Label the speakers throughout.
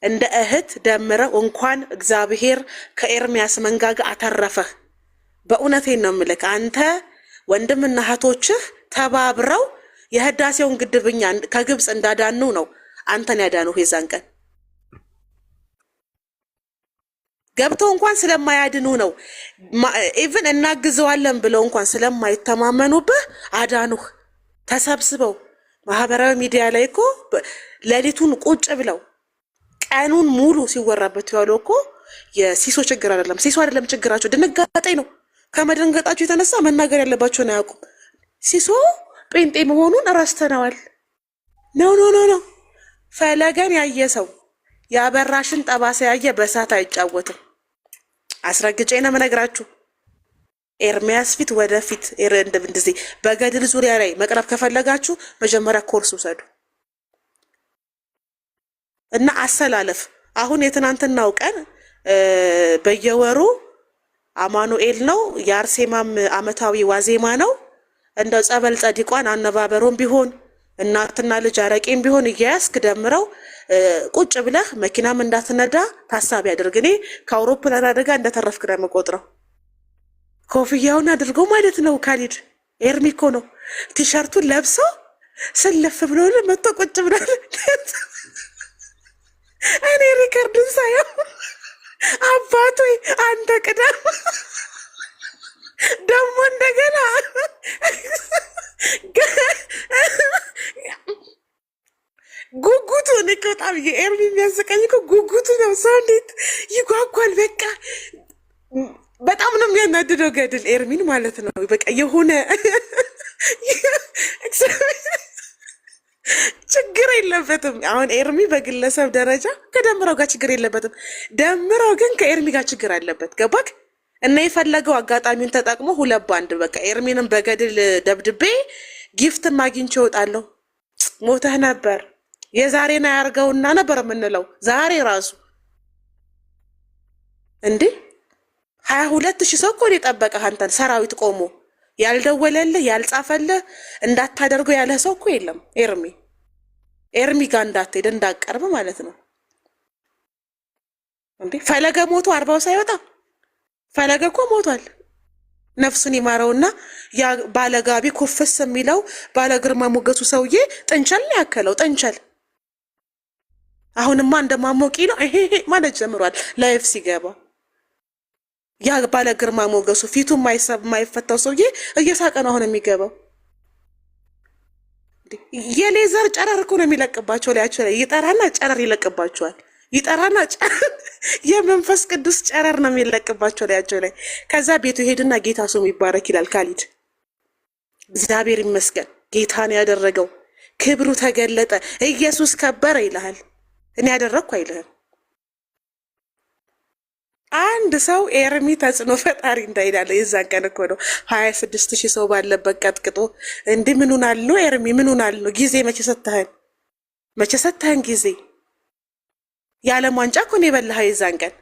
Speaker 1: እንደ እህት ደምረው እንኳን እግዚአብሔር ከኤርሚያስ መንጋጋ አተረፈህ። በእውነቴን ነው የምልህ። አንተ ወንድምና እህቶችህ ተባብረው የህዳሴውን ግድብኛ ከግብፅ እንዳዳኑ ነው አንተን ያዳኑህ። የዛን ቀን ገብተው እንኳን ስለማያድኑ ነው ኢቭን እናግዘዋለን ብለው እንኳን ስለማይተማመኑብህ አዳኑህ። ተሰብስበው ማህበራዊ ሚዲያ ላይ እኮ ሌሊቱን ቁጭ ብለው ቀኑን ሙሉ ሲወራበት ያለው እኮ የሲሶ ችግር አይደለም። ሲሶ አይደለም ችግራቸው፣ ድንጋጤ ነው። ከመደንገጣቸው የተነሳ መናገር ያለባቸውን አያውቁም። ሲሶ ጴንጤ መሆኑን ረስተነዋል። ኖ ኖ ኖ ኖ ፈለገን ያየ ሰው ያበራሽን ጠባሳ ያየ በእሳት አይጫወትም። አስረግጬ ነው የምነግራችሁ። ኤርሚያስ ፊት ወደፊት እንደዚህ በገድል ዙሪያ ላይ መቅረብ ከፈለጋችሁ መጀመሪያ ኮርስ ውሰዱ እና አሰላለፍ። አሁን የትናንትናው ቀን በየወሩ አማኑኤል ነው፣ የአርሴማም አመታዊ ዋዜማ ነው። እንደው ጸበል ጸዲቋን አነባበሩን ቢሆን እናትና ልጅ አረቄም ቢሆን እያያስክ ደምረው ቁጭ ብለህ መኪናም እንዳትነዳ ታሳቢ አድርግ። እኔ ከአውሮፕላን አደጋ እንደተረፍክ ነው የምቆጥረው። ኮፍያውን አድርጎ ማለት ነው። ካሊድ ኤርሚ እኮ ነው ቲሸርቱን ለብሶ ስልፍ ብሎ መጥቶ ቁጭ ብሏል። እኔ ሪከርዱን ሳየው አባቶ አንተ ቅደም ደግሞ እንደገና ጉጉቱ እኔ እኮ በጣም የኤርሚ የሚያስቀኝ እኮ ጉጉቱ ነው። ሰው እንዴት ይጓጓል! በቃ በጣም ነው የሚያናድደው ገድል ኤርሚን ማለት ነው። በቃ የሆነ ችግር የለበትም። አሁን ኤርሚ በግለሰብ ደረጃ ከደምረው ጋር ችግር የለበትም። ደምረው ግን ከኤርሚ ጋር ችግር አለበት። ገባክ? እና የፈለገው አጋጣሚውን ተጠቅሞ ሁለት ባንድ በቃ ኤርሚንም በገድል ደብድቤ ጊፍትም አግኝቼ እወጣለሁ። ሞተህ ነበር የዛሬን አያርገውና ነበር የምንለው። ዛሬ ራሱ እንዴ 22,000 ሰው እኮ የጠበቀህ አንተን ሰራዊት ቆሞ ያልደወለልህ ያልጻፈልህ እንዳታደርገው ያለ ሰው እኮ የለም። ኤርሚ ጋር እንዳትሄድ እንዳቀርብ ማለት ነው። እንዴ ፈለገ ሞቶ 40 ሳይወጣ ፈለገ እኮ ሞቷል። ነፍሱን ይማረውና ያ ባለጋቢ ኩፍስ የሚለው ባለግርማ ሞገሱ ሰውዬ ጥንቸል ነው ያከለው። ጥንቸል አሁንማ እንደማሞቂ ነው ይሄ ማለት ጀምሯል። ላይፍ ሲገባ ያ ባለግርማ ሞገሱ ፊቱ የማይፈታው ሰውዬ እየሳቀ ነው አሁን የሚገባው። የሌዘር ጨረር እኮ ነው የሚለቅባቸው። ላያቸው ላይ ይጠራና ጨረር ይለቅባቸዋል። ይጠራና የመንፈስ ቅዱስ ጨረር ነው የሚለቅባቸው ላያቸው ላይ። ከዛ ቤቱ ሄድና ጌታ ስሙ ይባረክ ይላል ካሊድ። እግዚአብሔር ይመስገን ጌታን ያደረገው ክብሩ ተገለጠ፣ ኢየሱስ ከበረ ይልሃል። እኔ ያደረግኩ አይልህም። አንድ ሰው ኤርሚ ተጽዕኖ ፈጣሪ እንዳይዳለ የዛን ቀን እኮ ነው 26,000 ሰው ባለበት ቀጥቅጦ እንዲህ ምን ሆናል ነው ኤርሚ ምን ሆናል ነው? ጊዜ መቼ ሰተህን ጊዜ የዓለም ዋንጫ እኮ ነው የበላኸው የዛን ቀን።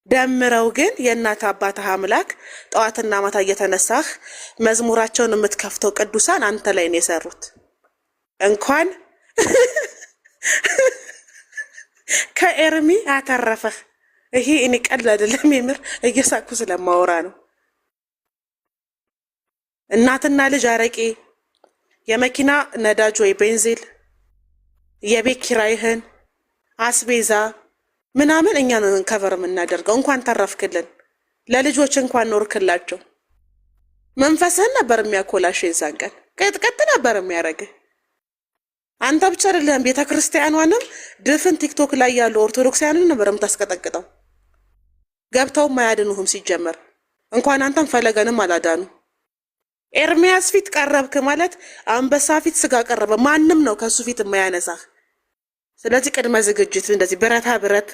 Speaker 1: ደምረው ግን የእናት አባትህ አምላክ ጠዋትና ማታ እየተነሳህ መዝሙራቸውን የምትከፍተው ቅዱሳን አንተ ላይ ነው የሰሩት። እንኳን ከኤርሚ አተረፈህ። ይሄ እኔ ቀልድ አይደለም፣ የምር እየሳኩ ስለማወራ ነው። እናትና ልጅ አረቄ፣ የመኪና ነዳጅ ወይ ቤንዚል፣ የቤት ኪራይህን፣ አስቤዛ ምናምን እኛን ከቨር የምናደርገው። እንኳን ተረፍክልን፣ ለልጆች እንኳን ኖርክላቸው። መንፈስህን ነበር የሚያኮላሽ የዛን ቀን ቀጥቀጥ ነበር የሚያደርግህ። አንተ ብቻ አይደለም ቤተ ክርስቲያኗንም ድፍን ቲክቶክ ላይ ያሉ ኦርቶዶክሳውያንን ነበር የምታስቀጠቅጠው። ገብተውም አያድኑህም ሲጀመር። እንኳን አንተም ፈለገንም አላዳኑ። ኤርሚያስ ፊት ቀረብክ ማለት አንበሳ ፊት ስጋ ቀረበ። ማንም ነው ከሱ ፊት የማያነሳህ። ስለዚህ ቅድመ ዝግጅት፣ እንደዚህ ብረታ ብረት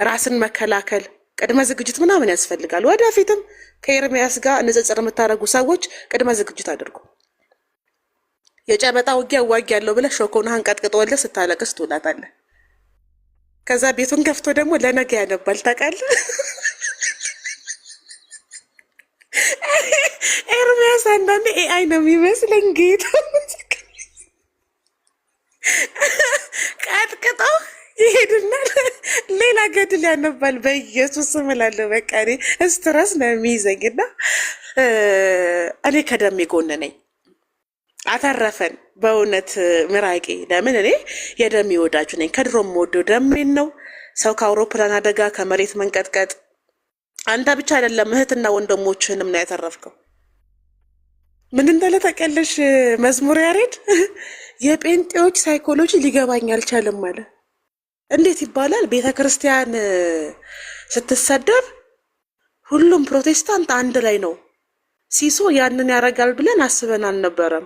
Speaker 1: ራስን መከላከል ቅድመ ዝግጅት ምናምን ያስፈልጋል። ወደፊትም ከኤርሚያስ ጋር ንጽጽር የምታደርጉ ሰዎች ቅድመ ዝግጅት አድርጉ። የጨበጣ ውጊያ ያለው ብለህ ሾኮናህን ቀጥቅጦልህ ስታለቅስ ትውላታለህ። ከዛ ቤቱን ከፍቶ ደግሞ ለነገ ያነባል። ታውቃለህ? ኤርሚያስ አንዳንዴ ኤአይ ነው የሚመስለኝ ጌታ ገድል ያነባል። በኢየሱስ ስም እላለሁ። በቃ እኔ ስትረስ ነው የሚይዘኝና እኔ ከደሜ ጎን ነኝ። አተረፈን በእውነት ምራቄ። ለምን እኔ የደሜ ወዳጁ ነኝ። ከድሮም ወደው ደሜን ነው። ሰው ከአውሮፕላን አደጋ ከመሬት መንቀጥቀጥ አንተ ብቻ አይደለም እህትና ወንድሞችህንም ነው ያተረፍከው። ምን እንዳለ ታውቂያለሽ? መዝሙር ያሬድ የጴንጤዎች ሳይኮሎጂ ሊገባኝ አልቻለም አለ። እንዴት ይባላል? ቤተ ክርስቲያን ስትሰደብ ሁሉም ፕሮቴስታንት አንድ ላይ ነው። ሲሶ ያንን ያደርጋል ብለን አስበን አልነበረም።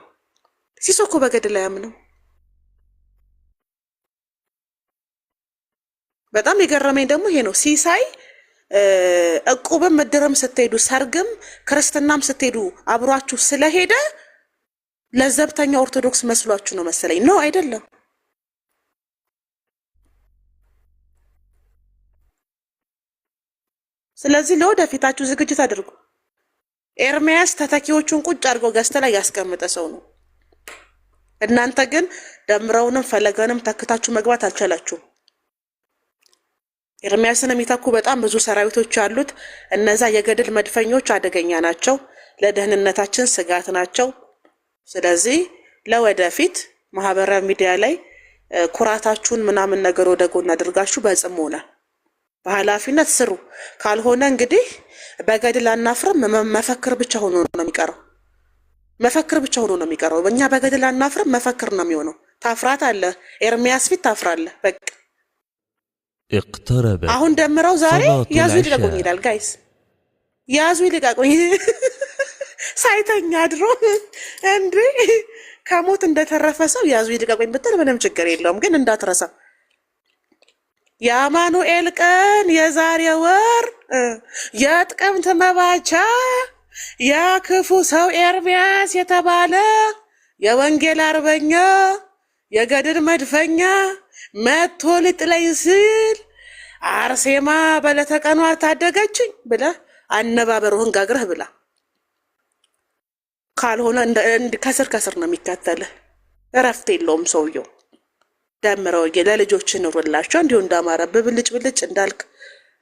Speaker 1: ሲሶ እኮ በገድል አያምንም። በጣም የገረመኝ ደግሞ ይሄ ነው። ሲሳይ እቁብም ምድርም ስትሄዱ ሰርግም ክርስትናም ስትሄዱ አብሯችሁ ስለሄደ ለዘብተኛ ኦርቶዶክስ መስሏችሁ ነው መሰለኝ። ነው አይደለም። ስለዚህ ለወደፊታችሁ ዝግጅት አድርጉ። ኤርሚያስ ተተኪዎቹን ቁጭ አድርጎ ገዝተ ላይ ያስቀምጠ ሰው ነው። እናንተ ግን ደምረውንም ፈለገንም ተክታችሁ መግባት አልቻላችሁም። ኤርሚያስን የሚተኩ በጣም ብዙ ሰራዊቶች ያሉት እነዛ የገድል መድፈኞች አደገኛ ናቸው፣ ለደህንነታችን ስጋት ናቸው። ስለዚህ ለወደፊት ማህበራዊ ሚዲያ ላይ ኩራታችሁን ምናምን ነገር ወደ ጎን አድርጋችሁ በጽሞና በኃላፊነት ስሩ። ካልሆነ እንግዲህ በገድል አናፍርም መፈክር ብቻ ሆኖ ነው የሚቀረው። መፈክር ብቻ ሆኖ ነው የሚቀረው። በእኛ በገድል አናፍርም መፈክር ነው የሚሆነው። ታፍራት አለ ኤርሚያስ ፊት ታፍራለህ። በቃ አሁን ደምረው ዛሬ ያዙ ይልቀቁኝ ይላል። ጋይስ ያዙ ይልቀቁኝ ሳይተኛ አድሮ እንዴ ከሞት እንደተረፈ ሰው ያዙ ይልቀቁኝ ብትል ምንም ችግር የለውም። ግን እንዳትረሳ የአማኑኤል ቀን የዛሬ ወር የጥቅምት መባቻ የክፉ ሰው ኤርሚያስ የተባለ የወንጌል አርበኛ የገድል መድፈኛ መቶ ሊጥለኝ ሲል አርሴማ በለተቀኗ ታደገችኝ ብለህ አነባበሩህን ጋግረህ ብላ። ካልሆነ ከስር ከስር ነው የሚከተልህ። እረፍት የለውም ሰውየው። ደምረው ለልጆች ኑርላቸው። እንዲሁ እንዳማረ ብልጭ ብልጭ እንዳልክ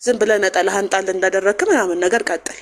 Speaker 1: ዝም ብለህ ነጠላህን ጣል እንዳደረግክ ምናምን ነገር ቀጥል።